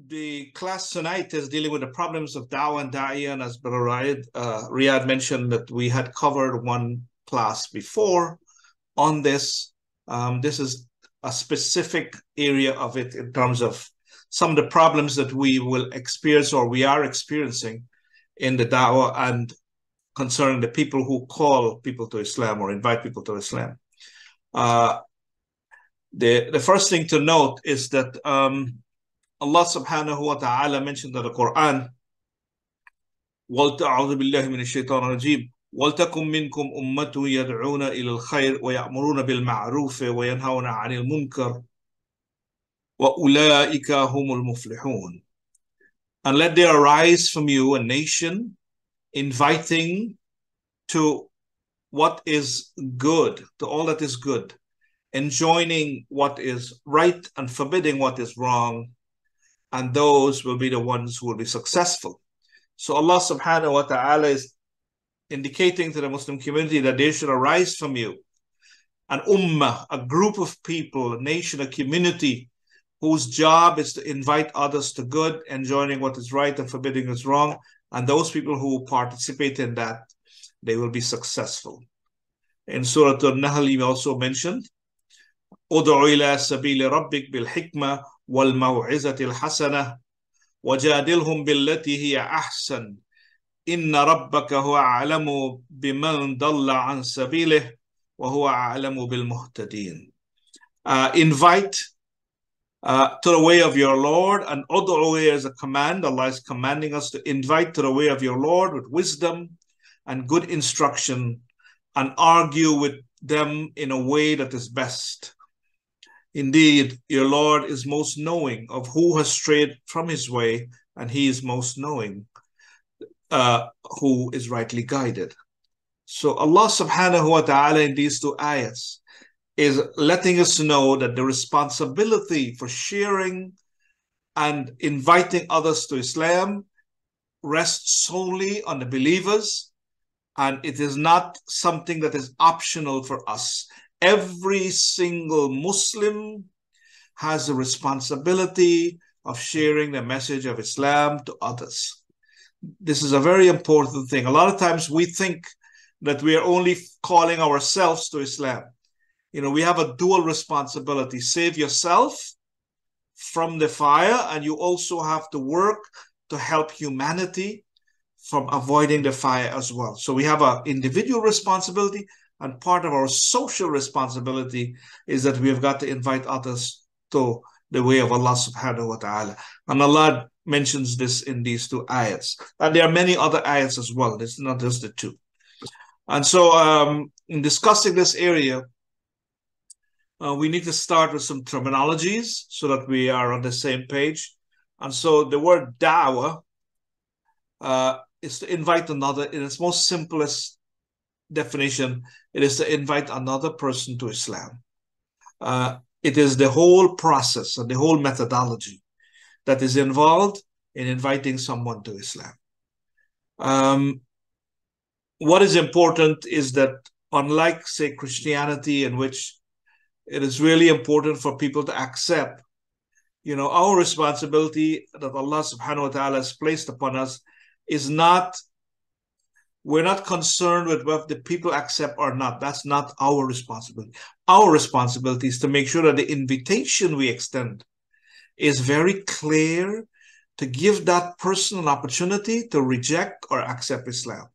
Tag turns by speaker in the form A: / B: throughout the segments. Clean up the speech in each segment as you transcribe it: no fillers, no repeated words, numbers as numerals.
A: The class tonight is dealing with the problems of Dawah and Daeeyah, and as Brother Riyadh mentioned that we had covered one class before on this. This is a specific area of it in terms of some of the problems that we will experience or we are experiencing in the Dawah and concerning the people who call people to Islam or invite people to Islam. The first thing to note is that Allah subhanahu wa ta'ala mentioned in the Quran, وَأَعُوذُ بِاللَّهِ مِنَ الشَّيْطَانِ الرَّجِيمِ وَلْتَكُن مِّنكُمْ أُمَّةٌ يَدْعُونَ إِلَى الْخَيْرِ وَيَأْمُرُونَ بِالْمَعْرُوفِ وَيَنْهَوْنَ عَنِ الْمُنكَرِ وَأُولَٰئِكَ هُمُ الْمُفْلِحُونَ. And let there arise from you a nation inviting to what is good, to all that is good, enjoining what is right and forbidding what is wrong, and those will be the ones who will be successful. So Allah subhanahu wa ta'ala is indicating to the Muslim community that there should arise from you an ummah, a group of people, a nation, a community whose job is to invite others to good, enjoining what is right and forbidding what is wrong. And those people who participate in that, they will be successful. In Surah Al-Nahl, he also mentioned, أُدْعُ إِلَى سَبِيلِ رَبِّكَ بِالْحِكْمَةِ وَالْمَوْعِظَةِ الْحَسَنَةِ وَجَادِلْهُمْ بِالَّتِي هِيَ أَحْسَنُ إِنَّ رَبَّكَ هُوَ أَعْلَمُ بِمَنْ ضَلَّ عَنْ سَبِيلِهِ وَهُوَ أَعْلَمُ بِالْمُهْتَدِينَ. Invite to the way of your Lord, and ud'u is a command. Allah is commanding us to invite to the way of your Lord with wisdom and good instruction, and argue with them in a way that is best. Indeed, your Lord is most knowing of who has strayed from his way, and he is most knowing who is rightly guided. So Allah subhanahu wa ta'ala in these two ayahs is letting us know that the responsibility for sharing and inviting others to Islam rests solely on the believers, and it is not something that is optional for us. Every single Muslim has a responsibility of sharing the message of Islam to others. This is a very important thing. A lot of times we think that we are only calling ourselves to Islam. You know, we have a dual responsibility. Save yourself from the fire, and you also have to work to help humanity from avoiding the fire as well. So we have an individual responsibility, and part of our social responsibility is that we have got to invite others to the way of Allah subhanahu wa ta'ala. And Allah mentions this in these two ayats. And there are many other ayats as well. It's not just the two. And so in discussing this area, we need to start with some terminologies so that we are on the same page. And so the word da'wah is to invite another. In its most simplest definition, it is to invite another person to Islam. It is the whole process and the whole methodology that is involved in inviting someone to Islam. What is important is that, unlike, say, Christianity, in which it is really important for people to accept, you know, our responsibility that Allah subhanahu wa ta'ala has placed upon us is not, we're not concerned with whether the people accept or not. That's not our responsibility. Our responsibility is to make sure that the invitation we extend is very clear, to give that person an opportunity to reject or accept Islam.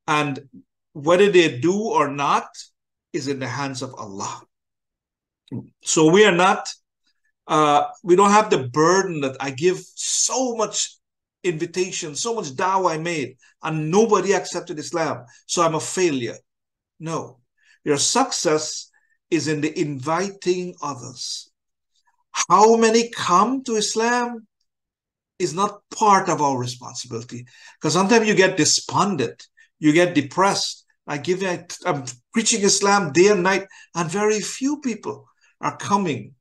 A: And whether they do or not is in the hands of Allah. So we are not, we don't have the burden that I give so much invitation, so much da'wah I made, and nobody accepted Islam, so I'm a failure. No, your success is in the inviting others. How many come to Islam is not part of our responsibility, because sometimes you get despondent, you get depressed. I'm preaching Islam day and night, and very few people are coming,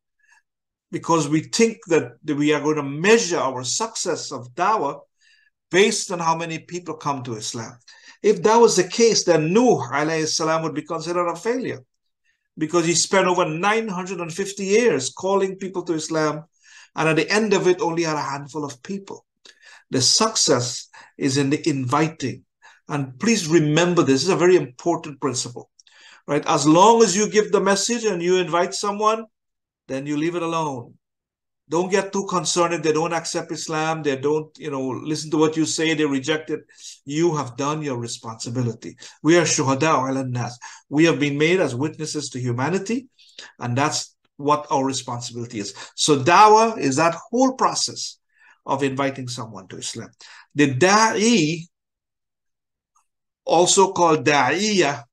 A: because we think that we are going to measure our success of da'wah based on how many people come to Islam. If that was the case, then Nuh alayhi salam would be considered a failure, because he spent over 950 years calling people to Islam, And at the end of it, only had a handful of people. The success is in the inviting. And please remember this is a very important principle, right? As long as you give the message and you invite someone, then you leave it alone. Don't get too concerned if they don't accept Islam, they don't, listen to what you say, they reject it. You have done your responsibility. We are shuhada ala nas. We have been made as witnesses to humanity, and that's what our responsibility is. So dawah is that whole process of inviting someone to Islam. The da'i, also called Daeeyah,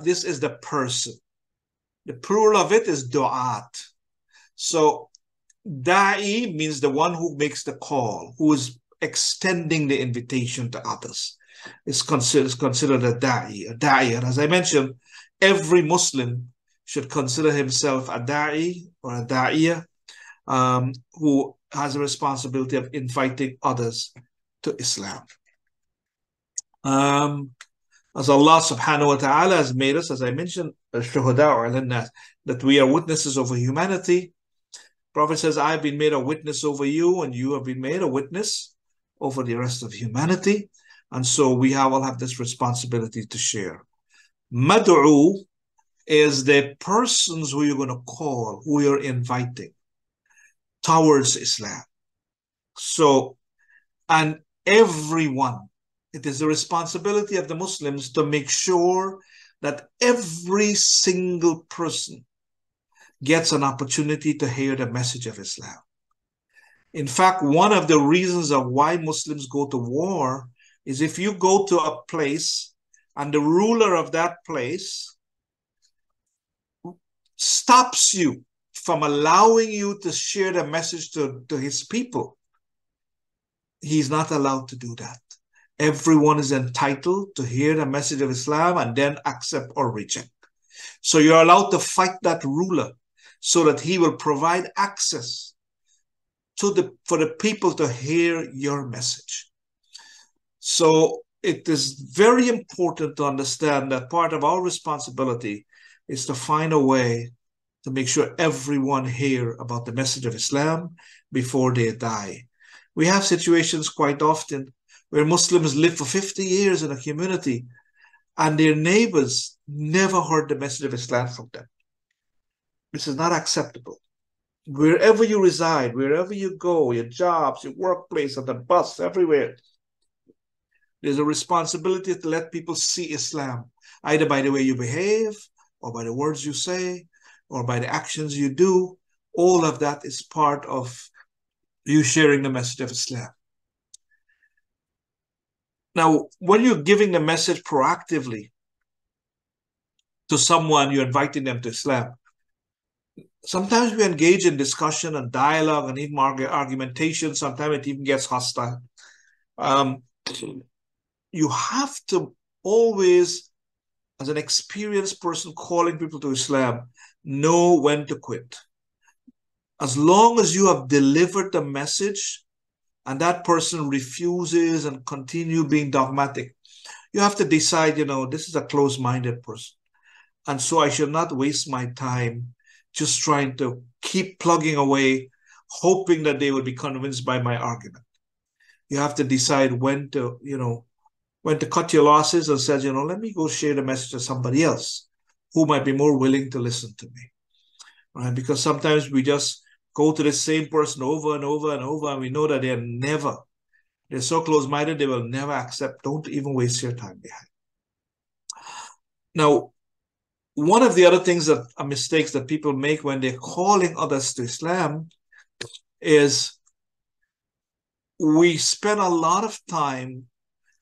A: this is the person. The plural of it is du'at. So da'i means the one who makes the call, who is extending the invitation to others. It's considered a da'i, a da'i. And as I mentioned, every Muslim should consider himself a da'i or a da'iyah, who has a responsibility of inviting others to Islam. As Allah subhanahu wa ta'ala has made us, as I mentioned, that we are witnesses over humanity. Prophet says, I've been made a witness over you, and you have been made a witness over the rest of humanity. And so we all have this responsibility to share. Mad'u is the persons who you're going to call, who you're inviting towards Islam. So, and everyone, it is the responsibility of the Muslims to make sure that every single person gets an opportunity to hear the message of Islam. In fact, one of the reasons of why Muslims go to war is if you go to a place and the ruler of that place stops you from allowing you to share the message to his people, he's not allowed to do that. Everyone is entitled to hear the message of Islam and then accept or reject. So you're allowed to fight that ruler so that he will provide access for the people to hear your message. So it is very important to understand that part of our responsibility is to find a way to make sure everyone hear about the message of Islam before they die. We have situations quite often where Muslims live for 50 years in a community and their neighbors never heard the message of Islam from them. This is not acceptable. Wherever you reside, wherever you go, your jobs, your workplace, on the bus, everywhere, there's a responsibility to let people see Islam, either by the way you behave, or by the words you say, or by the actions you do. All of that is part of you sharing the message of Islam. Now, when you're giving the message proactively to someone, you're inviting them to Islam. Sometimes we engage in discussion and dialogue and even argumentation. Sometimes it even gets hostile. You have to always, as an experienced person calling people to Islam, know when to quit. As long as you have delivered the message and that person refuses and continue being dogmatic, you have to decide, this is a closed-minded person. And so I should not waste my time just trying to keep plugging away, hoping that they will be convinced by my argument. You have to decide when to cut your losses and say, let me go share the message to somebody else who might be more willing to listen to me. Right? Because sometimes we just go to the same person over and over and over, and we know that they're so close-minded, they will never accept. Don't even waste your time behind. Now, one of the other things that are mistakes that people make when they're calling others to Islam is we spend a lot of time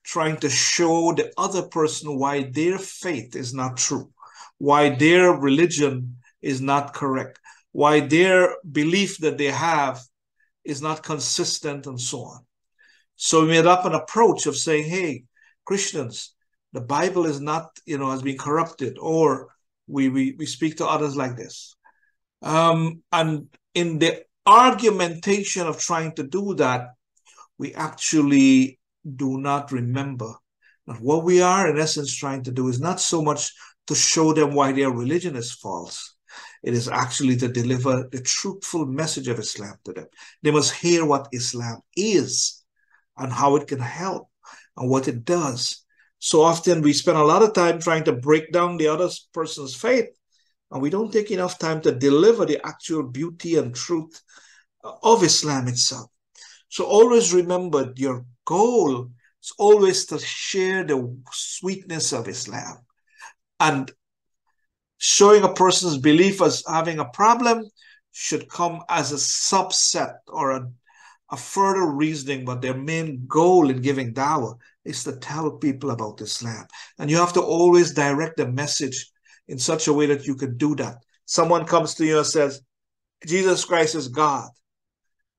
A: trying to show the other person why their faith is not true, why their religion is not correct, why their belief that they have is not consistent, and so on. So we made up an approach of saying, hey, Christians, the Bible is not, has been corrupted, or we speak to others like this. And in the argumentation of trying to do that, we actually do not remember that what we are in essence trying to do is not so much to show them why their religion is false. It is actually to deliver the truthful message of Islam to them. They must hear what Islam is and how it can help and what it does. So often we spend a lot of time trying to break down the other person's faith, and we don't take enough time to deliver the actual beauty and truth of Islam itself. So always remember, your goal is always to share the sweetness of Islam. And showing a person's belief as having a problem should come as a subset or a further reasoning, but their main goal in giving dawah is to tell people about Islam. And you have to always direct the message in such a way that you can do that. Someone comes to you and says, Jesus Christ is God.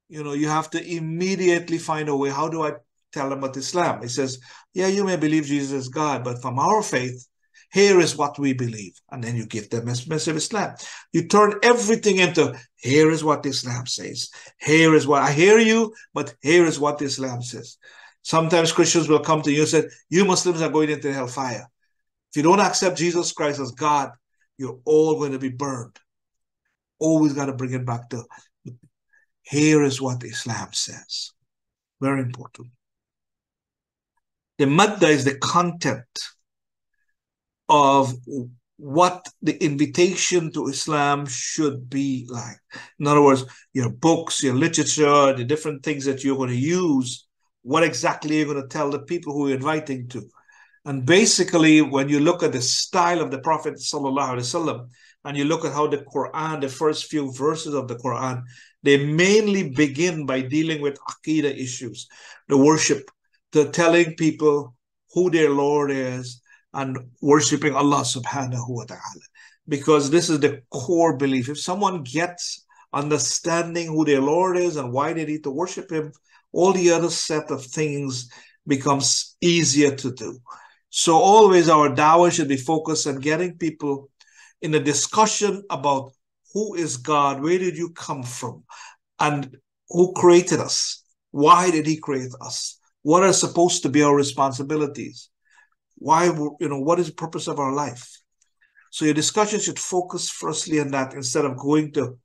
A: You have to immediately find a way. How do I tell them about Islam? He says, yeah, you may believe Jesus is God, but from our faith, here is what we believe. And then you give them a message of Islam. You turn everything into, here is what Islam says. Here is what I hear you, but here is what Islam says. Sometimes Christians will come to you and say, you Muslims are going into hellfire. If you don't accept Jesus Christ as God, you're all going to be burned. Always got to bring it back to, here is what Islam says. Very important. The madda is the content of what the invitation to Islam should be like. In other words, your books, your literature, the different things that you're going to use, what exactly you're going to tell the people who you're inviting to. And basically, when you look at the style of the Prophet ﷺ, and you look at how the Quran, the first few verses of the Quran, they mainly begin by dealing with Aqidah issues, the worship, the telling people who their Lord is, and worshiping Allah subhanahu wa ta'ala. Because this is the core belief. If someone gets understanding who their Lord is and why they need to worship Him, all the other set of things becomes easier to do. So always our dawah should be focused on getting people in a discussion about who is God, where did you come from, and who created us? Why did He create us? What are supposed to be our responsibilities? Why, what is the purpose of our life? So your discussion should focus firstly on that instead of going to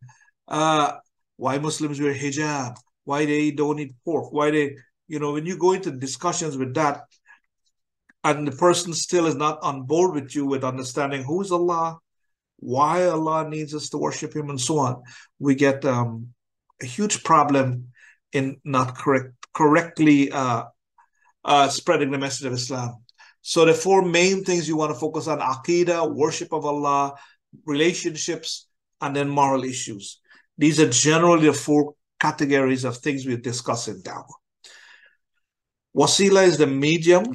A: why Muslims wear hijab, why they don't eat pork, why they, when you go into discussions with that, and the person still is not on board with you with understanding who is Allah, why Allah needs us to worship Him, and so on, we get a huge problem in not correctly spreading the message of Islam. So the four main things you want to focus on: Aqidah, worship of Allah, relationships, and then moral issues. These are generally the four categories of things we discuss in Dawah. Wasila is the medium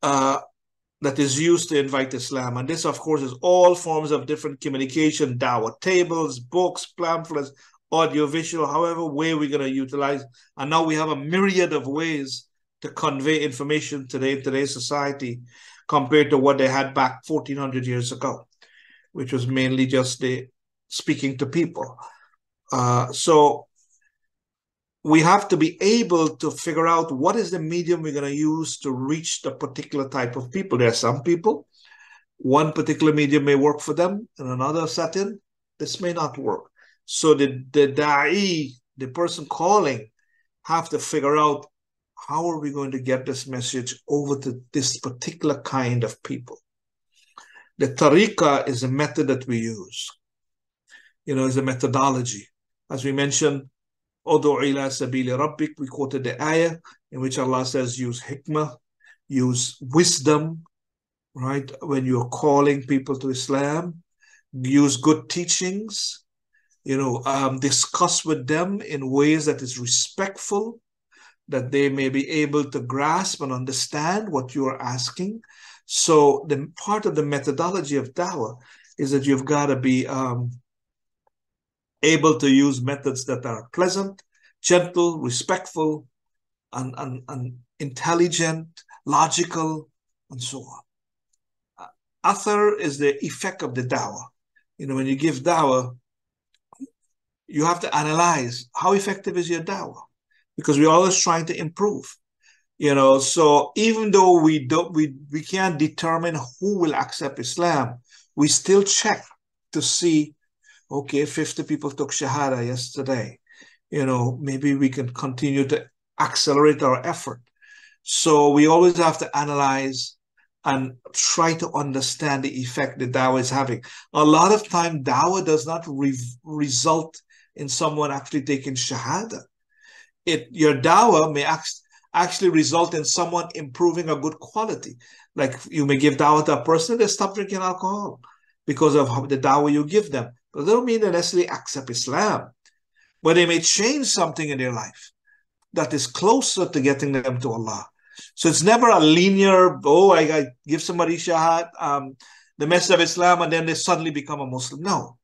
A: that is used to invite Islam. And this, of course, is all forms of different communication, Dawah tables, books, pamphlets, audiovisual, however way we're going to utilize. And now we have a myriad of ways to convey information today in today's society compared to what they had back 1400 years ago, which was mainly just the speaking to people. So we have to be able to figure out what is the medium we're going to use to reach the particular type of people. There are some people, one particular medium may work for them, in another setting, this may not work. So the da'i, the person calling, have to figure out, how are we going to get this message over to this particular kind of people? The tariqah is a method that we use. Is a methodology. As we mentioned, Udu ila sabili rabbik, we quoted the ayah in which Allah says, use hikmah, use wisdom, right? When you're calling people to Islam, use good teachings, discuss with them in ways that is respectful, that they may be able to grasp and understand what you are asking. So the part of the methodology of dawah is that you've got to be able to use methods that are pleasant, gentle, respectful, and intelligent, logical, and so on. Athar is the effect of the dawah. When you give dawah, you have to analyze how effective is your dawah, because we're always trying to improve. So even though we can't determine who will accept Islam, we still check to see, okay, 50 people took Shahada yesterday. Maybe we can continue to accelerate our effort. So we always have to analyze and try to understand the effect that dawah is having. A lot of time, dawah does not result in someone actually taking Shahada. Your dawah may actually result in someone improving a good quality. Like you may give dawah to a person, they stop drinking alcohol because of the dawah you give them. But that don't mean they necessarily accept Islam. But they may change something in their life that is closer to getting them to Allah. So it's never a linear, I give somebody shahad, the message of Islam, and then they suddenly become a Muslim. No.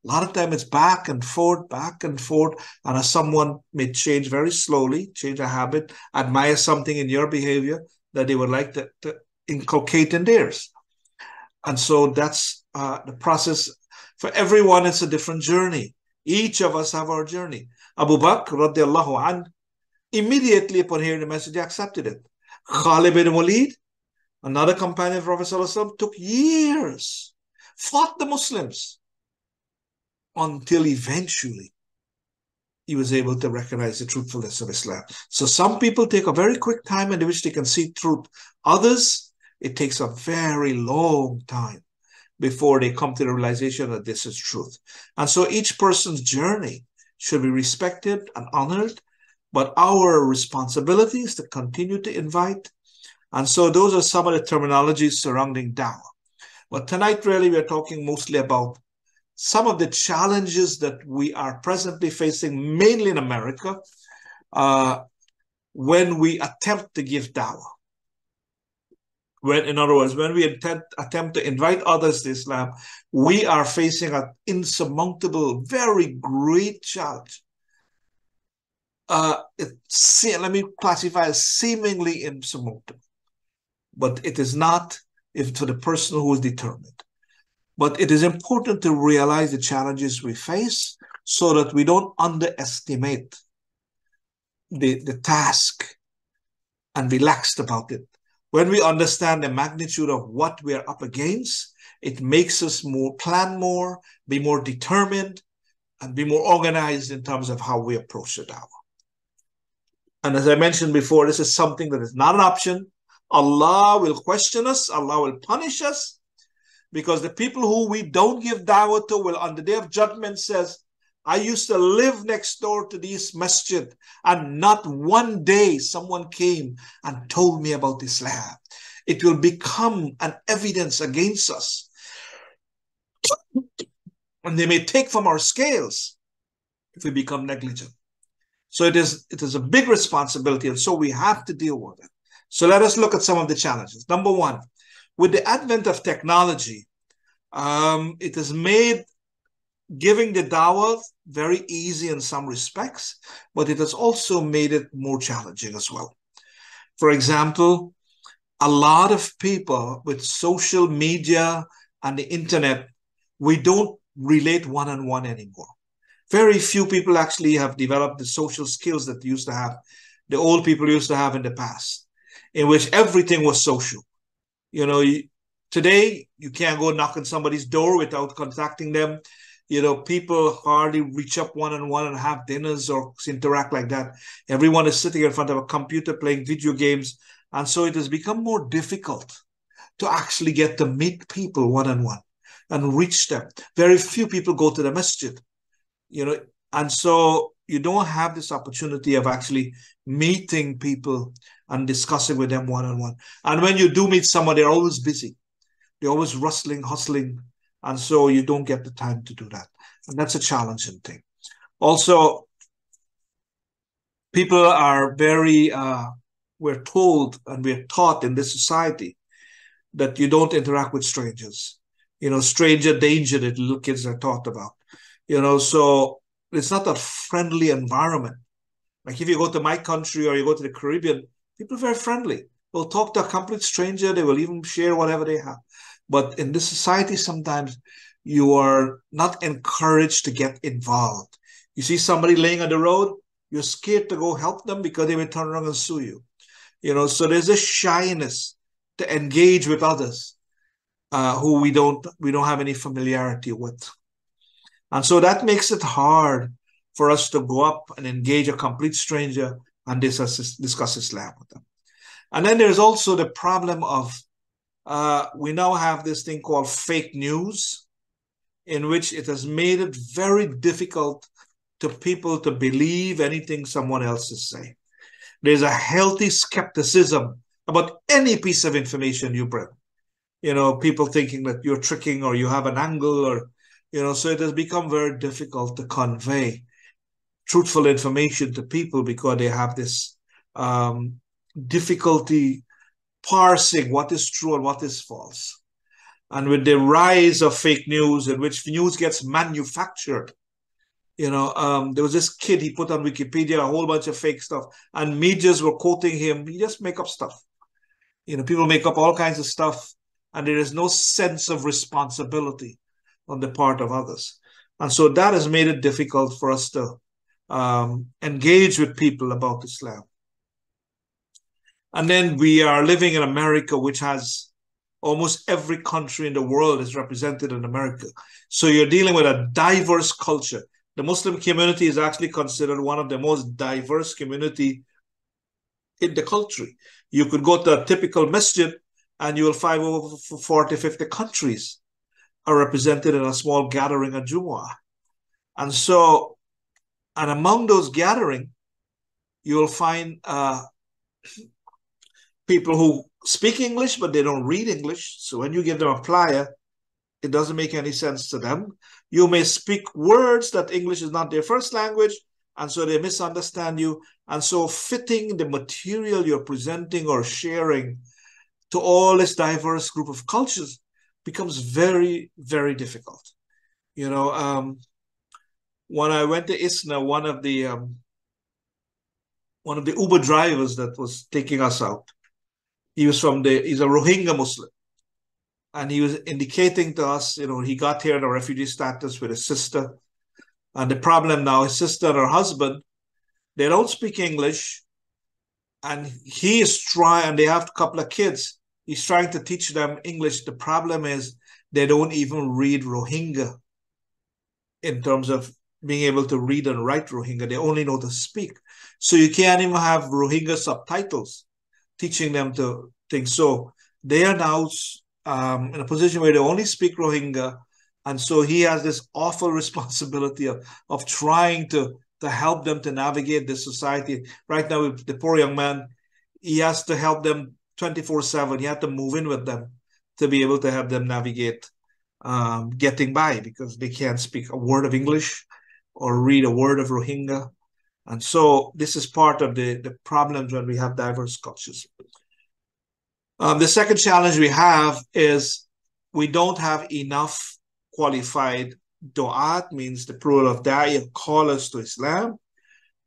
A: A lot of time it's back and forth, and as someone may change very slowly, change a habit, admire something in your behavior that they would like to inculcate in theirs. And so that's the process. For everyone, it's a different journey. Each of us have our journey. Abu Bakr, radiallahu anh, immediately upon hearing the message, he accepted it. Khalid bin Walid, another companion of Prophet ﷺ, took years, fought the Muslims, until eventually he was able to recognize the truthfulness of Islam. So some people take a very quick time in which they can see truth. Others, it takes a very long time before they come to the realization that this is truth. And so each person's journey should be respected and honored, but our responsibility is to continue to invite. And so those are some of the terminologies surrounding dawah. But tonight, really, we're talking mostly about some of the challenges that we are presently facing, mainly in America, when we attempt to give dawah. In other words, when we attempt to invite others to Islam, we are facing an insurmountable, very great challenge. Let me classify as seemingly insurmountable, but it is not if to the person who is determined. But it is important to realize the challenges we face so that we don't underestimate the task and relaxed about it. When we understand the magnitude of what we are up against, it makes us plan more, be more determined, and be more organized in terms of how we approach the dawah. And as I mentioned before, this is something that is not an option. Allah will question us. Allah will punish us, because the people who we don't give dawah to will on the day of judgment says, I used to live next door to this masjid, and not one day someone came and told me about Islam. It will become an evidence against us. And they may take from our scales if we become negligent. So it is a big responsibility, and so we have to deal with it. So let us look at some of the challenges. Number one, with the advent of technology, it has made giving the dawah very easy in some respects, but it has also made it more challenging as well. For example, a lot of people with social media and the internet, we don't relate one-on-one anymore. Very few people actually have developed the social skills that the old people used to have in the past, in which everything was social. Today, you can't go knock on somebody's door without contacting them. People hardly reach up one-on-one and have dinners or interact like that. Everyone is sitting in front of a computer playing video games. And so it has become more difficult to actually get to meet people one-on-one and reach them. Very few people go to the masjid, and so you don't have this opportunity of actually meeting people and discussing with them one-on-one. And when you do meet someone, they're always busy. They're always hustling. And so you don't get the time to do that. And that's a challenging thing. Also, people are we're told and we're taught in this society that you don't interact with strangers. Stranger danger that little kids are taught about. So it's not a friendly environment. Like if you go to my country or you go to the Caribbean, people are very friendly. They'll talk to a complete stranger. They will even share whatever they have. But in this society, sometimes you are not encouraged to get involved. You see somebody laying on the road, you're scared to go help them because they will turn around and sue you. So there's a shyness to engage with others. who we don't have any familiarity with. And so that makes it hard for us to go up and engage a complete stranger and discuss Islam with them. And then there's also the problem of we now have this thing called fake news, in which it has made it very difficult to people to believe anything someone else is saying. There's a healthy skepticism about any piece of information you bring. People thinking that you're tricking or you have an angle, or, so it has become very difficult to convey truthful information to people because they have this difficulty parsing what is true and what is false. And with the rise of fake news, in which news gets manufactured, there was this kid, he put on Wikipedia a whole bunch of fake stuff, and medias were quoting him. He just make up stuff. People make up all kinds of stuff, and there is no sense of responsibility on the part of others. And so that has made it difficult for us to engage with people about Islam. And then we are living in America, which has almost every country in the world is represented in America. So you're dealing with a diverse culture. The Muslim community is actually considered one of the most diverse community in the country. You could go to a typical masjid and you will find over 40, 50 countries are represented in a small gathering at Jumu'ah. And among those gatherings, you will find people who speak English, but they don't read English. So when you give them a plier, it doesn't make any sense to them. You may speak words that English is not their first language, and so they misunderstand you. And so fitting the material you're presenting or sharing to all this diverse group of cultures becomes very, very difficult. When I went to ISNA, one of the Uber drivers that was taking us out, he's a Rohingya Muslim. And he was indicating to us, he got here in a refugee status with his sister. And the problem now, his sister and her husband, they don't speak English. And he is trying, and they have a couple of kids. He's trying to teach them English. The problem is they don't even read Rohingya in terms of being able to read and write Rohingya. They only know to speak. So you can't even have Rohingya subtitles teaching them to things. So they are now in a position where they only speak Rohingya. And so he has this awful responsibility of trying to help them to navigate this society. Right now, the poor young man, he has to help them 24/7. He had to move in with them to be able to help them navigate getting by, because they can't speak a word of English or read a word of Rohingya. And so this is part of the problems when we have diverse cultures. The second challenge we have is we don't have enough qualified du'at, means the plural of Daeeyah, callers to Islam.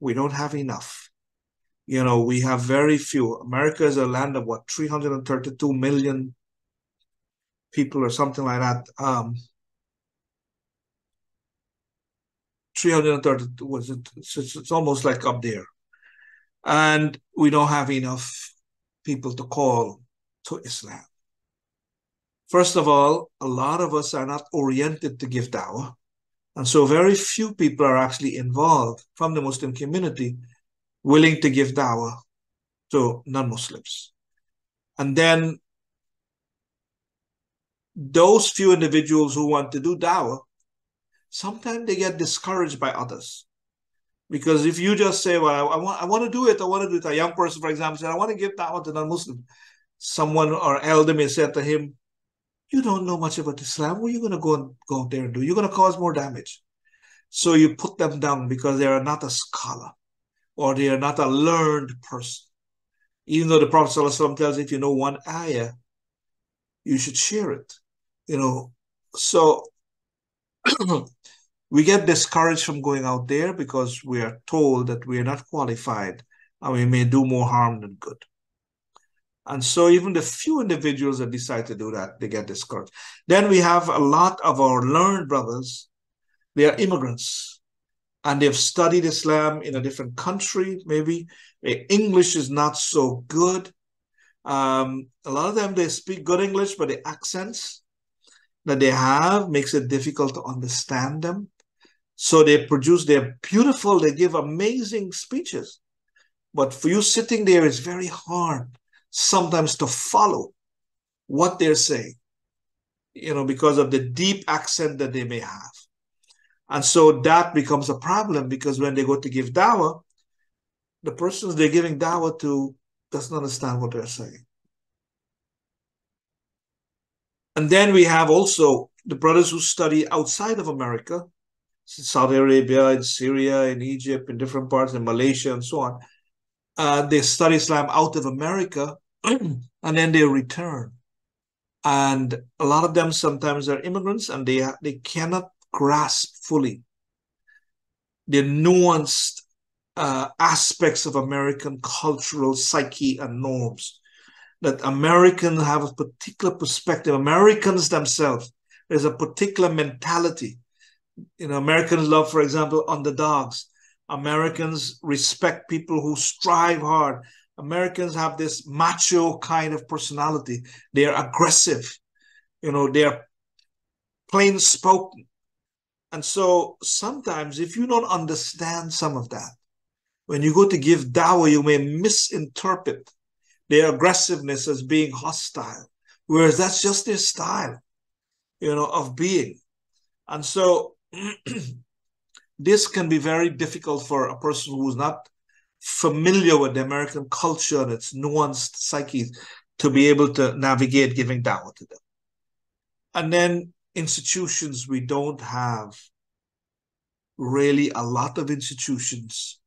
A: We don't have enough. We have very few. America is a land of 332 million people or something like that. 332 was it? It's almost like up there. And we don't have enough people to call to Islam. First of all, a lot of us are not oriented to give da'wah. And so very few people are actually involved from the Muslim community willing to give da'wah to non-Muslims. And then those few individuals who want to do da'wah, sometimes they get discouraged by others. Because if you just say, well, I want to do it, a young person, for example, said, I want to give da'wah to non-Muslims. Someone or elder may say to him, you don't know much about Islam. What are you going to go out there and do? You're going to cause more damage. So you put them down because they are not a scholar or they are not a learned person. Even though the Prophet ﷺ tells, if you know one ayah, you should share it. So we get discouraged from going out there because we are told that we are not qualified and we may do more harm than good. And so even the few individuals that decide to do that, they get discouraged. Then we have a lot of our learned brothers. They are immigrants and they've studied Islam in a different country. Maybe English is not so good. A lot of them, they speak good English, but the accents that they have makes it difficult to understand them. So they're beautiful, they give amazing speeches. But for you sitting there, it's very hard sometimes to follow what they're saying, because of the deep accent that they may have. And so that becomes a problem, because when they go to give dawah, the persons they're giving dawah to doesn't understand what they're saying. And then we have also the brothers who study outside of America, Saudi Arabia, in Syria, in Egypt, in different parts, in Malaysia, and so on. They study Islam out of America, and then they return. And a lot of them sometimes are immigrants, and they cannot grasp fully the nuanced aspects of American cultural psyche and norms. That Americans have a particular perspective. Americans themselves, there's a particular mentality. Americans love, for example, underdogs. Americans respect people who strive hard. Americans have this macho kind of personality. They are aggressive. They are plain spoken. And so sometimes if you don't understand some of that, when you go to give dawah, you may misinterpret their aggressiveness as being hostile, whereas that's just their style, of being. And so this can be very difficult for a person who's not familiar with the American culture and its nuanced psyche to be able to navigate giving dawah to them. And then institutions, we don't have really a lot of institutions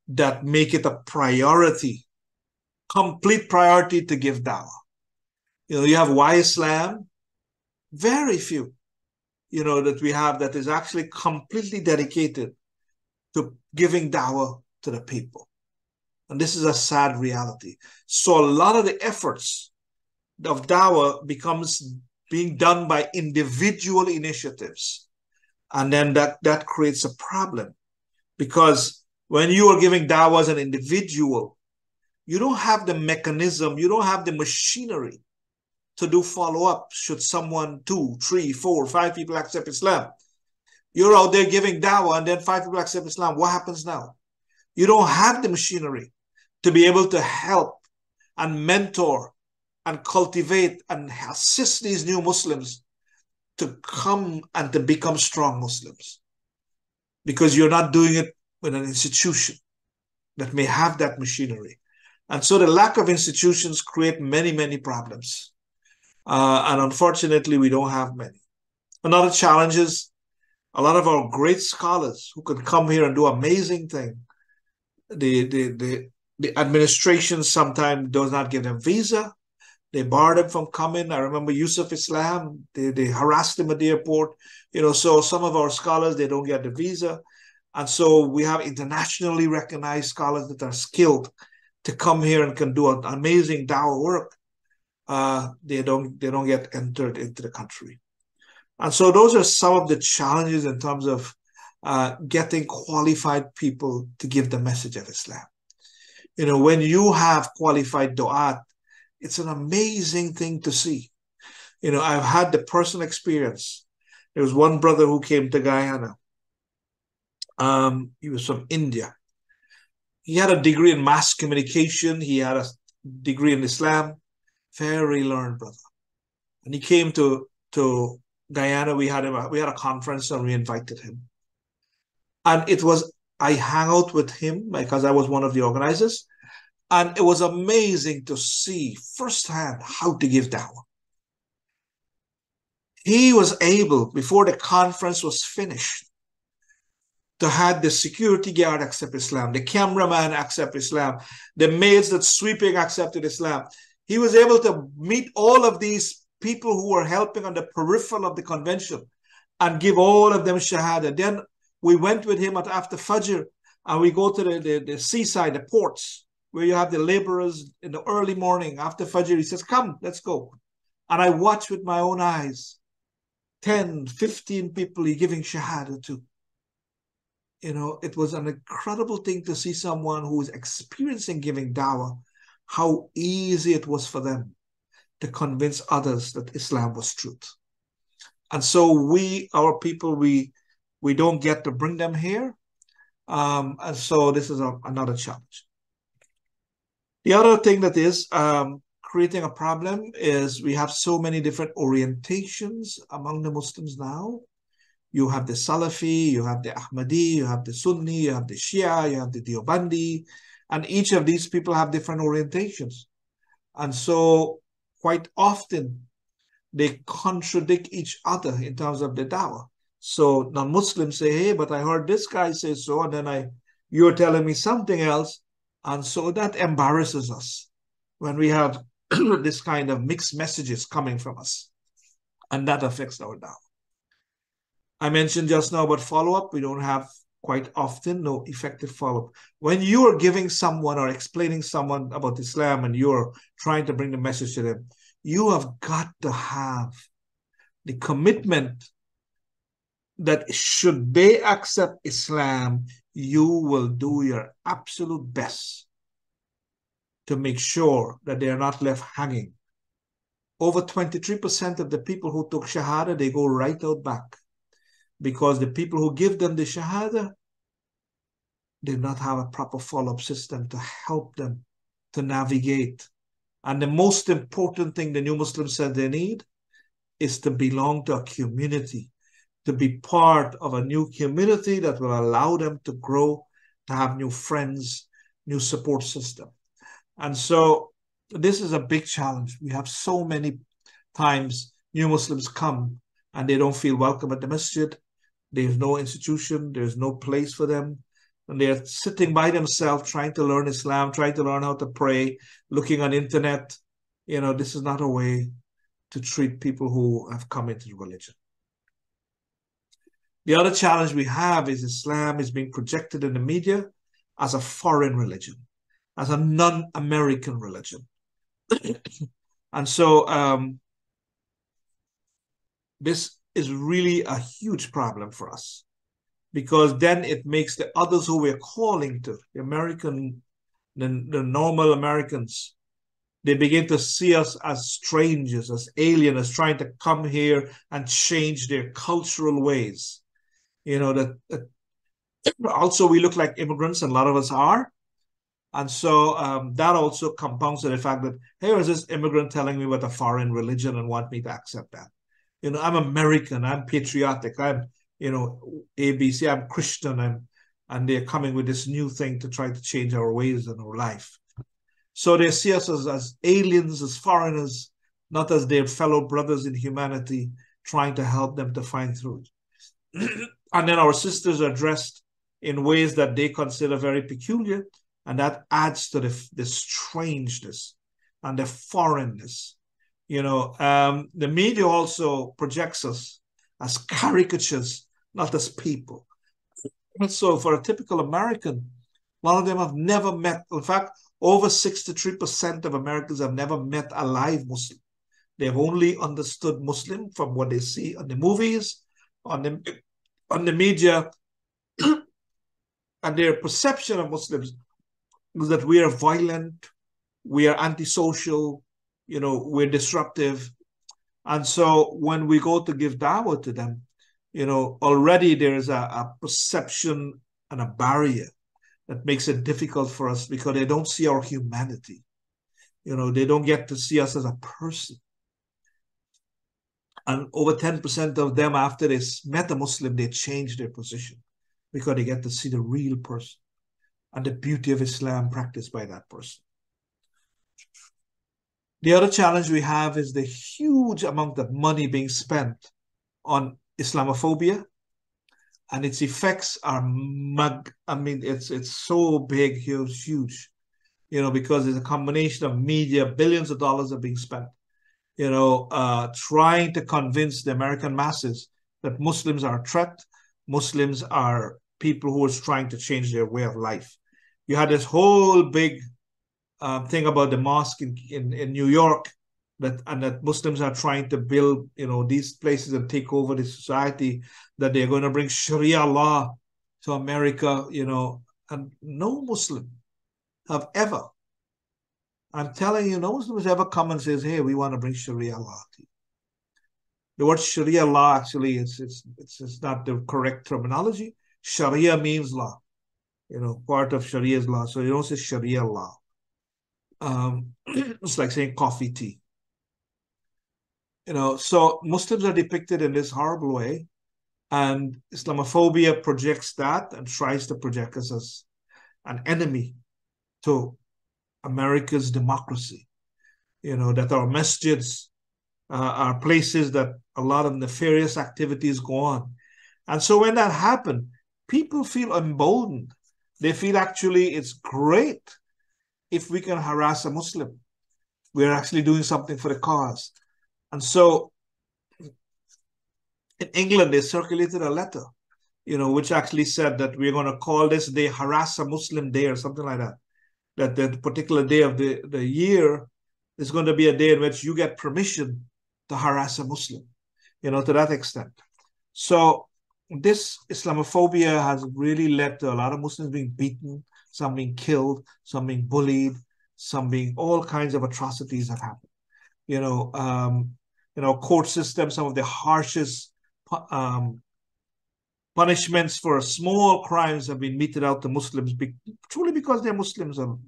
A: that make it a priority, complete priority to give dawah. You have Why Islam, very few, that we have that is actually completely dedicated to giving dawah to the people. And this is a sad reality. So a lot of the efforts of dawah becomes being done by individual initiatives. And then that creates a problem, because when you are giving dawah as an individual, you don't have the mechanism, you don't have the machinery to do follow-up should someone, 2, 3, 4, 5 people accept Islam. You're out there giving dawah and then 5 people accept Islam. What happens now? You don't have the machinery to be able to help and mentor and cultivate and assist these new Muslims to come and to become strong Muslims, because you're not doing it with an institution that may have that machinery. And so the lack of institutions create many, many problems. And unfortunately, we don't have many. Another challenge is a lot of our great scholars who could come here and do amazing things. The administration sometimes does not give them visa. They bar them from coming. I remember Yusuf Islam, they harassed him at the airport. So some of our scholars, they don't get the visa. And so we have internationally recognized scholars that are skilled to come here and can do an amazing dawah work. They don't get entered into the country. And so those are some of the challenges in terms of getting qualified people to give the message of Islam. When you have qualified du'at, it's an amazing thing to see. I've had the personal experience. There was one brother who came to Guyana. He was from India. He had a degree in mass communication. He had a degree in Islam. Very learned brother. And he came to Guyana. We had a conference and we invited him. And I hung out with him because I was one of the organizers. And it was amazing to see firsthand how to give dawah. He was able, before the conference was finished, to have the security guard accept Islam, the cameraman accept Islam, the maids that sweeping accepted Islam. He was able to meet all of these people who were helping on the peripheral of the convention and give all of them shahada. Then we went with him after Fajr and we go to the seaside, the ports, where you have the laborers in the early morning after Fajr. He says, come, let's go. And I watched with my own eyes 10, 15 people he giving shahada to. It was an incredible thing to see someone who was experiencing giving dawah, how easy it was for them to convince others that Islam was truth. And so our people, we don't get to bring them here. And so this is another challenge. The other thing that is creating a problem is we have so many different orientations among the Muslims now. You have the Salafi, you have the Ahmadi, you have the Sunni, you have the Shia, you have the Deobandi, and each of these people have different orientations. And so quite often they contradict each other in terms of the dawah. So non-Muslims say, hey, but I heard this guy say so, and then you're telling me something else. And so that embarrasses us when we have this kind of mixed messages coming from us. And that affects our dawah. I mentioned just now about follow-up. We don't have quite often no effective follow-up. When you are giving someone or explaining someone about Islam and you're trying to bring the message to them, you have got to have the commitment that should they accept Islam, you will do your absolute best to make sure that they are not left hanging. Over 23% of the people who took Shahada, they go right out back because the people who give them the Shahada did not have a proper follow-up system to help them to navigate. And the most important thing the new Muslims said they need is to belong to a community, to be part of a new community that will allow them to grow, to have new friends, new support system. And so this is a big challenge. We have so many times new Muslims come and they don't feel welcome at the masjid. There's no institution, there's no place for them. And they're sitting by themselves trying to learn Islam, trying to learn how to pray, looking on internet. You know, this is not a way to treat people who have come into the religion. The other challenge we have is Islam is being projected in the media as a foreign religion, as a non-American religion. And so this is really a huge problem for us, because then it makes the others who we're calling to, the normal Americans, they begin to see us as strangers, as aliens, as trying to come here and change their cultural ways. You know, that also we look like immigrants, and a lot of us are. And so that also compounds to the fact that here is this immigrant telling me about a foreign religion and want me to accept that. You know, I'm American, I'm patriotic, I'm, you know, ABC, I'm Christian, and they're coming with this new thing to try to change our ways and our life. So they see us as aliens, as foreigners, not as their fellow brothers in humanity, trying to help them to find through it. And then our sisters are dressed in ways that they consider very peculiar, and that adds to the strangeness and the foreignness. You know, the media also projects us as caricatures, not as people. And so for a typical American, a lot of them have never met, in fact, over 63% of Americans have never met a live Muslim. They've only understood Muslim from what they see on the movies, on the media, and their perception of Muslims is that we are violent, we are antisocial, you know, we're disruptive. And so when we go to give dawah to them, you know, already there is a perception and a barrier that makes it difficult for us because they don't see our humanity. You know, they don't get to see us as a person. And over 10% of them, after they met a Muslim, they change their position because they get to see the real person and the beauty of Islam practiced by that person. The other challenge we have is the huge amount of money being spent on Islamophobia, and its effects are it's so big, huge, you know, because it's a combination of media, billions of dollars are being spent, you know, trying to convince the American masses that Muslims are a threat, Muslims are people who are trying to change their way of life. You had this whole big thing about the mosque in New York, that Muslims are trying to build, you know, these places and take over the society, that they're going to bring Sharia law to America, you know, and no Muslim have ever, I'm telling you, no Muslim has ever come and says, hey, we want to bring Sharia law to you. The word Sharia law actually it's not the correct terminology. Sharia means law, part of Sharia's law. So you don't say Sharia law. It's like saying coffee tea. So Muslims are depicted in this horrible way, and Islamophobia projects that and tries to project us as an enemy to America's democracy. That our masjids are places that a lot of nefarious activities go on. And so when that happens, people feel emboldened. They feel actually it's great if we can harass a Muslim. We're actually doing something for the cause. And so in England, they circulated a letter, which actually said that we're going to call this day Harass a Muslim Day or something like that. That the particular day of the year is going to be a day in which you get permission to harass a Muslim, to that extent. So this Islamophobia has really led to a lot of Muslims being beaten, some being killed, some being bullied, some being all kinds of atrocities have happened. Court system, some of the harshest punishments for small crimes have been meted out to Muslims, truly because they're Muslims and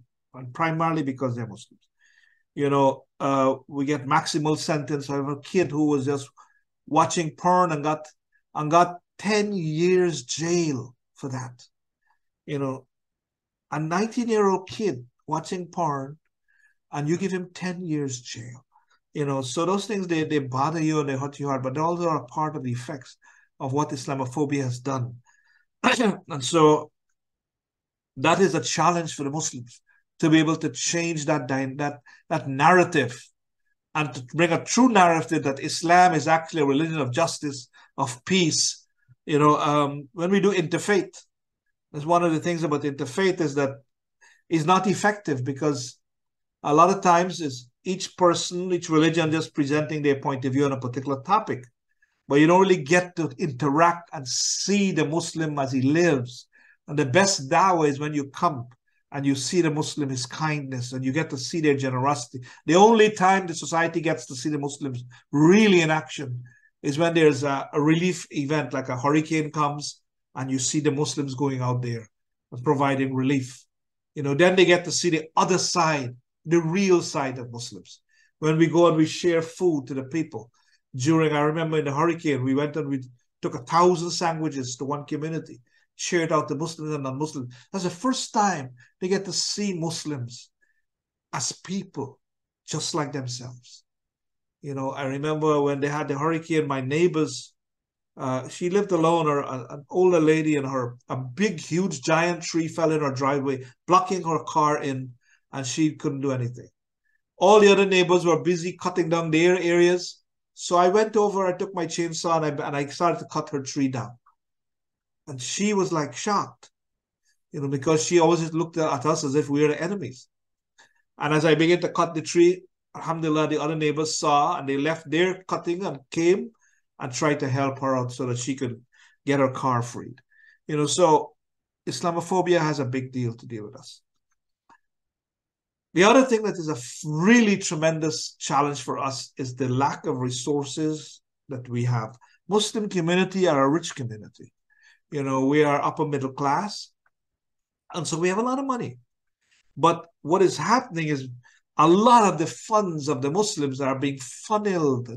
A: primarily because they're Muslims. We get maximal sentence. I have a kid who was just watching porn and got 10 years jail for that. A 19-year-old kid watching porn, and you give him 10 years jail. So those things, they bother you and they hurt your heart, but they also are a part of the effects of what Islamophobia has done. And so that is a challenge for the Muslims to be able to change that narrative and to bring a true narrative that Islam is actually a religion of justice, of peace. When we do interfaith, that's one of the things about interfaith is that it's not effective because a lot of times is each person, each religion just presenting their point of view on a particular topic. But you don't really get to interact and see the Muslim as he lives. And the best dawah is when you come and you see the Muslim, his kindness, and you get to see their generosity. The only time the society gets to see the Muslims really in action is when there's a relief event, like a hurricane comes, and you see the Muslims going out there and providing relief. Then they get to see the other side, the real side of Muslims. When we go and we share food to the people. I remember in the hurricane, we went and we took 1,000 sandwiches to one community, shared out to Muslims and non-Muslims. That's the first time they get to see Muslims as people, just like themselves. I remember when they had the hurricane, my neighbors, she lived alone, or an older lady, and a big, huge, giant tree fell in her driveway, blocking her car in, and she couldn't do anything. All the other neighbors were busy cutting down their areas. So I went over, I took my chainsaw and I started to cut her tree down. And she was like shocked, because she always just looked at us as if we were the enemies. And as I began to cut the tree, alhamdulillah, the other neighbors saw and they left their cutting and came and tried to help her out so that she could get her car freed. So Islamophobia has a big deal to deal with us. The other thing that is a really tremendous challenge for us is the lack of resources that we have. Muslim community are a rich community. We are upper middle class, and so we have a lot of money. But what is happening is a lot of the funds of the Muslims are being funneled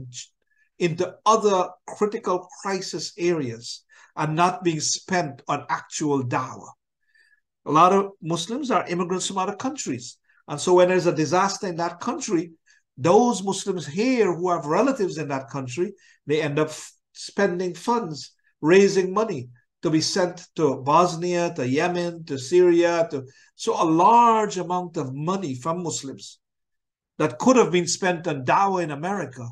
A: into other critical crisis areas and not being spent on actual dawah. A lot of Muslims are immigrants from other countries. And so when there's a disaster in that country, those Muslims here who have relatives in that country, they end up spending funds, raising money to be sent to Bosnia, to Yemen, to Syria. So a large amount of money from Muslims that could have been spent on dawah in America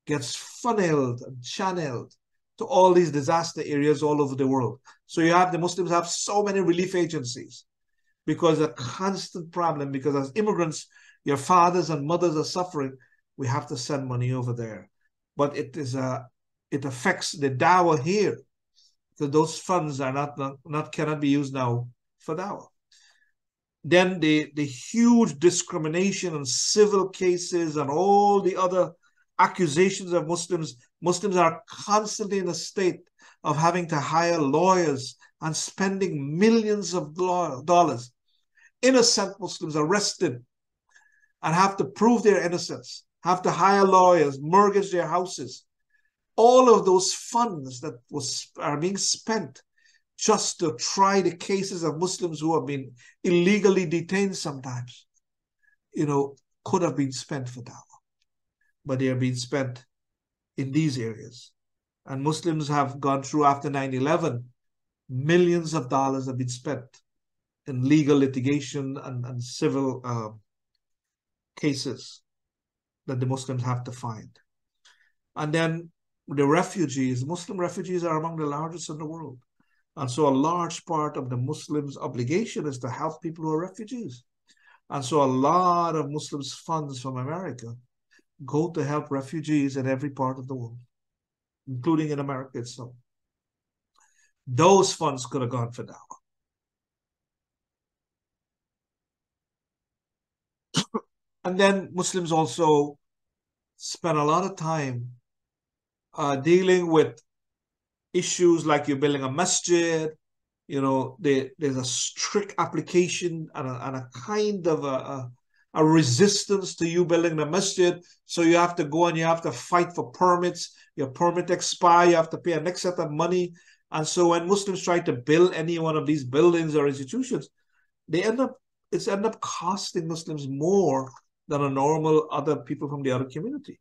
A: gets funneled and channeled to all these disaster areas all over the world. So the Muslims have so many relief agencies. Because a constant problem, because as immigrants, your fathers and mothers are suffering, we have to send money over there. But it affects the dawah here. So those funds are cannot be used now for dawah. Then the huge discrimination and civil cases and all the other accusations of Muslims. Muslims are constantly in a state of having to hire lawyers and spending millions of dollars. Innocent Muslims arrested and have to prove their innocence, have to hire lawyers, mortgage their houses. All of those funds that are being spent just to try the cases of Muslims who have been illegally detained sometimes, could have been spent for dawah, but they are being spent in these areas. And Muslims have gone through, after 9/11, millions of dollars have been spent in legal litigation and civil cases that the Muslims have to find. And then the refugees, Muslim refugees are among the largest in the world. And so a large part of the Muslims' obligation is to help people who are refugees. And so a lot of Muslims' funds from America go to help refugees in every part of the world, including in America itself. Those funds could have gone for dawah. And then Muslims also spend a lot of time dealing with issues like you're building a masjid. There's a strict application and a kind of a resistance to you building the masjid. So you have to go and you have to fight for permits. Your permit expire, you have to pay a next set of money. And so when Muslims try to build any one of these buildings or institutions, it's end up costing Muslims more than a normal other people from the other community.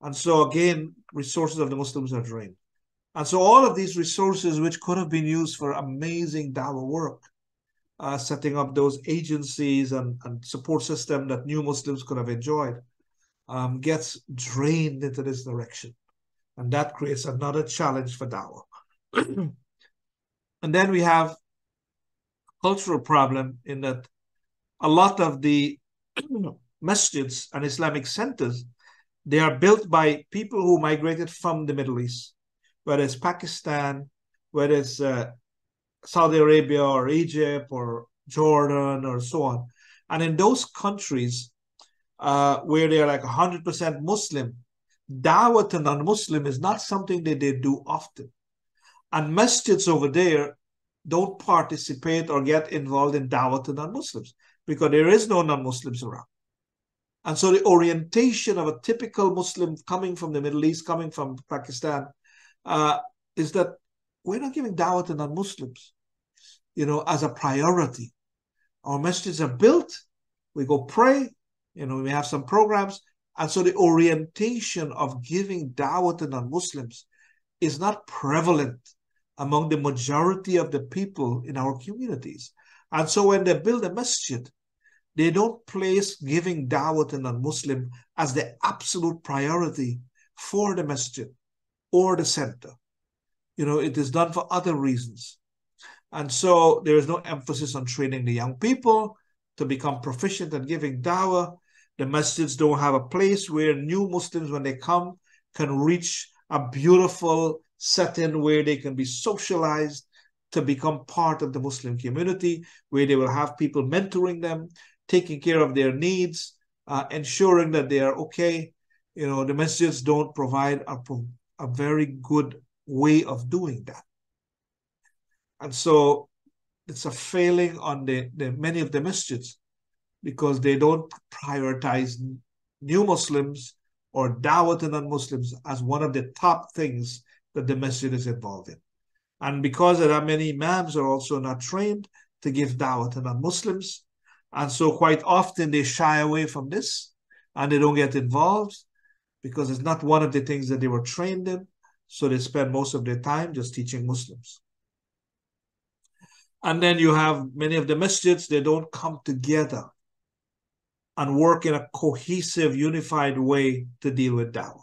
A: And so again, resources of the Muslims are drained. And so all of these resources, which could have been used for amazing dawah work, setting up those agencies and support system that new Muslims could have enjoyed, gets drained into this direction. And that creates another challenge for dawah. And then we have a cultural problem in that a lot of the masjids and Islamic centers, they are built by people who migrated from the Middle East, whether it's Pakistan, whether it's Saudi Arabia or Egypt or Jordan or so on. And in those countries where they're like 100% Muslim, dawah to non-Muslim is not something that they do often. And masjids over there don't participate or get involved in dawah to non-Muslims because there is no non-Muslims around. And so the orientation of a typical Muslim coming from the Middle East, coming from Pakistan, is that we're not giving dawah to non-Muslims, as a priority. Our masjids are built, we go pray, we have some programs. And so the orientation of giving dawah to non-Muslims is not prevalent among the majority of the people in our communities. And so when they build a masjid, they don't place giving dawah to non-Muslim as the absolute priority for the masjid or the center. It is done for other reasons. And so there is no emphasis on training the young people to become proficient at giving dawah. The masjids don't have a place where new Muslims, when they come, can reach a beautiful setting where they can be socialized to become part of the Muslim community, where they will have people mentoring them, taking care of their needs, ensuring that they are okay. The masjids don't provide a very good way of doing that. And so it's a failing on the many of the masjids because they don't prioritize new Muslims or dawah to non-Muslims as one of the top things that the masjid is involved in. And because of that, many imams are also not trained to give dawah to non-Muslims. And so quite often they shy away from this and they don't get involved because it's not one of the things that they were trained in. So they spend most of their time just teaching Muslims. And then you have many of the masjids, they don't come together and work in a cohesive, unified way to deal with dawah.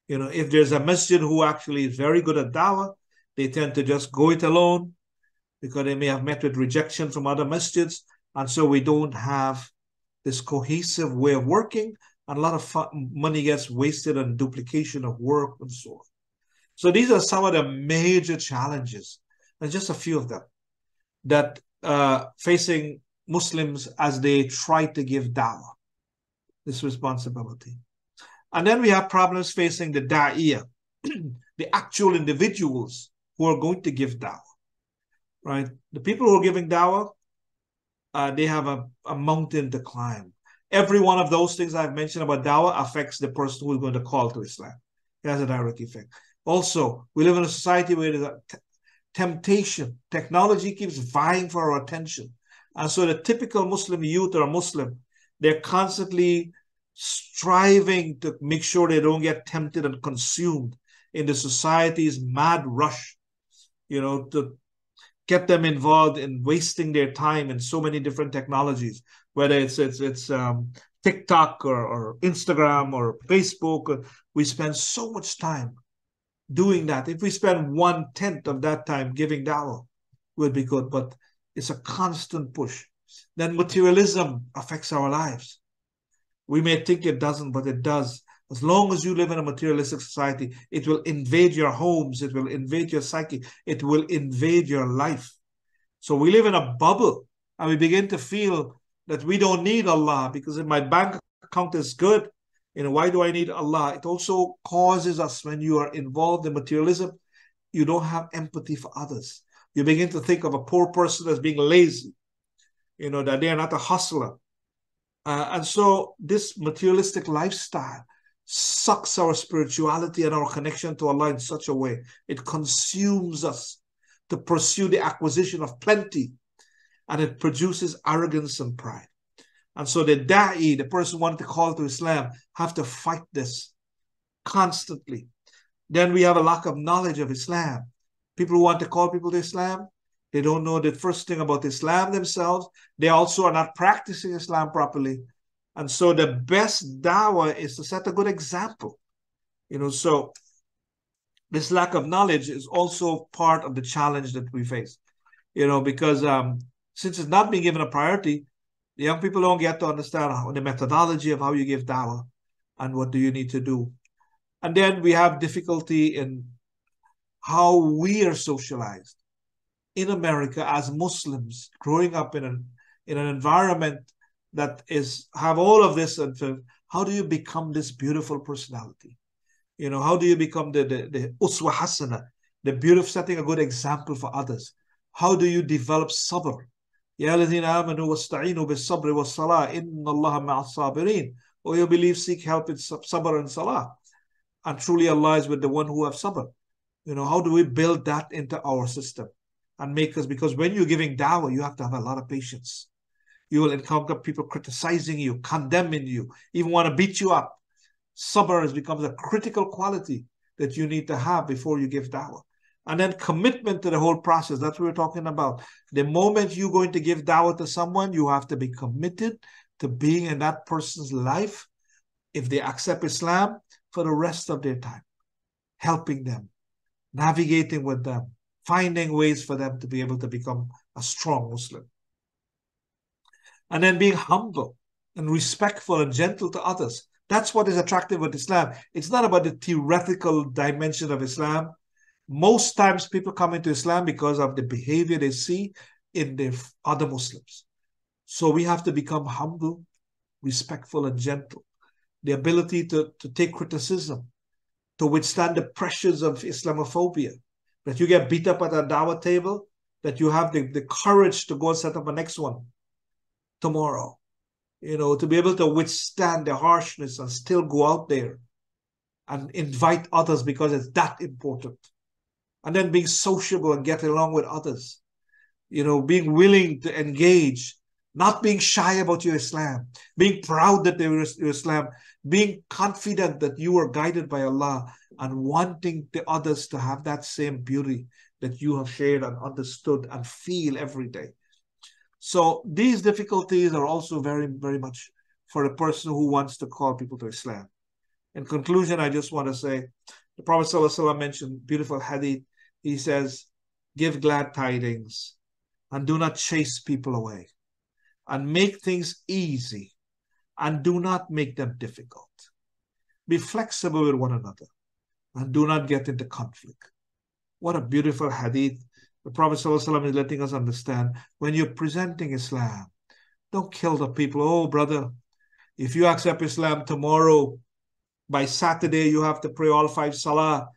A: If there's a masjid who actually is very good at dawah, they tend to just go it alone because they may have met with rejection from other masjids. And so we don't have this cohesive way of working, and a lot of money gets wasted on duplication of work and so on. So these are some of the major challenges, and just a few of them, that facing Muslims as they try to give dawah, this responsibility. And then we have problems facing the Daeeyah, the actual individuals who are going to give dawah, right? The people who are giving dawah, they have a mountain to climb. Every one of those things I've mentioned about dawah affects the person who is going to call to Islam. It has a direct effect. Also, we live in a society where there's a temptation. Technology keeps vying for our attention. And so the typical Muslim youth or a Muslim, they're constantly striving to make sure they don't get tempted and consumed in the society's mad rush, to get them involved in wasting their time in so many different technologies, whether it's TikTok or Instagram or Facebook. We spend so much time doing that. If we spend 1/10 of that time giving dawah, would be good. But it's a constant push. Then materialism affects our lives. We may think it doesn't, but it does. As long as you live in a materialistic society, it will invade your homes, it will invade your psyche, it will invade your life. So we live in a bubble, and we begin to feel that we don't need Allah because if my bank account is good, why do I need Allah? It also causes us, when you are involved in materialism, you don't have empathy for others. You begin to think of a poor person as being lazy, that they are not a hustler. And so this materialistic lifestyle sucks our spirituality and our connection to Allah in such a way. It consumes us to pursue the acquisition of plenty, and it produces arrogance and pride. And so the da'i, the person wanting to call to Islam, have to fight this constantly. Then we have a lack of knowledge of Islam. People who want to call people to Islam, they don't know the first thing about Islam themselves. They also are not practicing Islam properly. And so the best dawah is to set a good example. So this lack of knowledge is also part of the challenge that we face. Because since it's not being given a priority, the young people don't get to understand the methodology of how you give dawah and what do you need to do. And then we have difficulty in how we are socialized. In America, as Muslims, growing up in an environment that have all of this, and how do you become this beautiful personality? How do you become the uswa hasana, the beautiful, setting a good example for others? How do you develop sabr? Ya alladhina amanu wasta'inu bis sabri was salah, inna Allaha ma'as sabirin. Oh, you believe, seek help in sabr and salah. And truly Allah is with the one who have sabr. How do we build that into our system and make us, because when you're giving dawah, you have to have a lot of patience. You will encounter people criticizing you, condemning you, even want to beat you up. Sabr becomes a critical quality that you need to have before you give dawah. And then commitment to the whole process. That's what we're talking about. The moment you're going to give dawah to someone, you have to be committed to being in that person's life, if they accept Islam, for the rest of their time, helping them, navigating with them, finding ways for them to be able to become a strong Muslim. And then being humble and respectful and gentle to others. That's what is attractive with Islam. It's not about the theoretical dimension of Islam. Most times people come into Islam because of the behavior they see in the other Muslims. So we have to become humble, respectful, and gentle. The ability to take criticism, to withstand the pressures of Islamophobia, that you get beat up at a dawah table, that you have the courage to go and set up a next one tomorrow. To be able to withstand the harshness and still go out there and invite others because it's that important. And then being sociable and getting along with others. Being willing to engage, not being shy about your Islam, being proud that they were your Islam, being confident that you are guided by Allah, and wanting the others to have that same beauty that you have shared and understood and feel every day. So these difficulties are also very, very much for the person who wants to call people to Islam. In conclusion, I just want to say, the Prophet ﷺ mentioned beautiful hadith. He says, give glad tidings and do not chase people away, and make things easy and do not make them difficult. Be flexible with one another and do not get into conflict. What a beautiful hadith. The Prophet ﷺ is letting us understand, when you're presenting Islam, don't kill the people. Oh, brother, if you accept Islam tomorrow, By Saturday, you have to pray all 5 salah.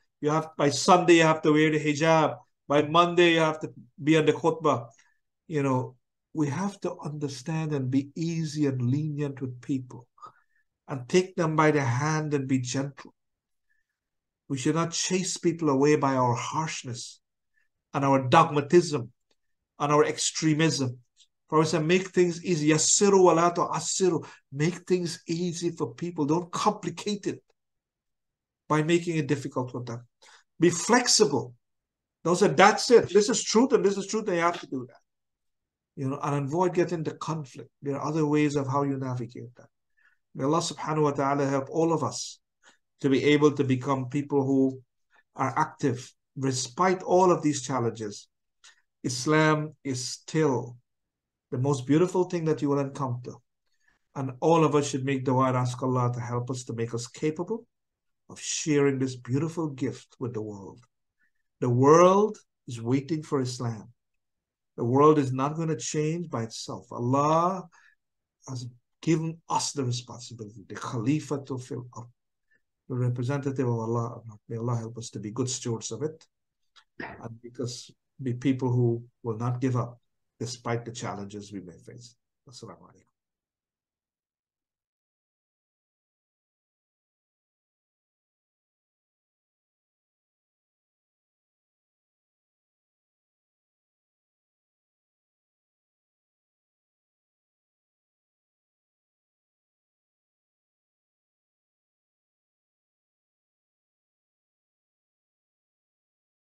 A: By Sunday, you have to wear the hijab. By Monday, you have to be on the khutbah. We have to understand and be easy and lenient with people and take them by the hand and be gentle. We should not chase people away by our harshness and our dogmatism and our extremism. For us, make things easy. Yassiru wala tu'assiru. Make things easy for people. Don't complicate it by making it difficult for them. Be flexible. Don't say, that's it. This is truth and this is truth. They have to do that. And avoid getting into conflict. There are other ways of how you navigate that. May Allah subhanahu wa ta'ala help all of us to be able to become people who are active despite all of these challenges. Islam is still the most beautiful thing that you will encounter. And all of us should make dua and ask Allah to help us, to make us capable of sharing this beautiful gift with the world. The world is waiting for Islam. The world is not going to change by itself. Allah has given us the responsibility, the Khalifa to fill up, the representative of Allah. May Allah help us to be good stewards of it and be people who will not give up despite the challenges we may face. Assalamu alaikum.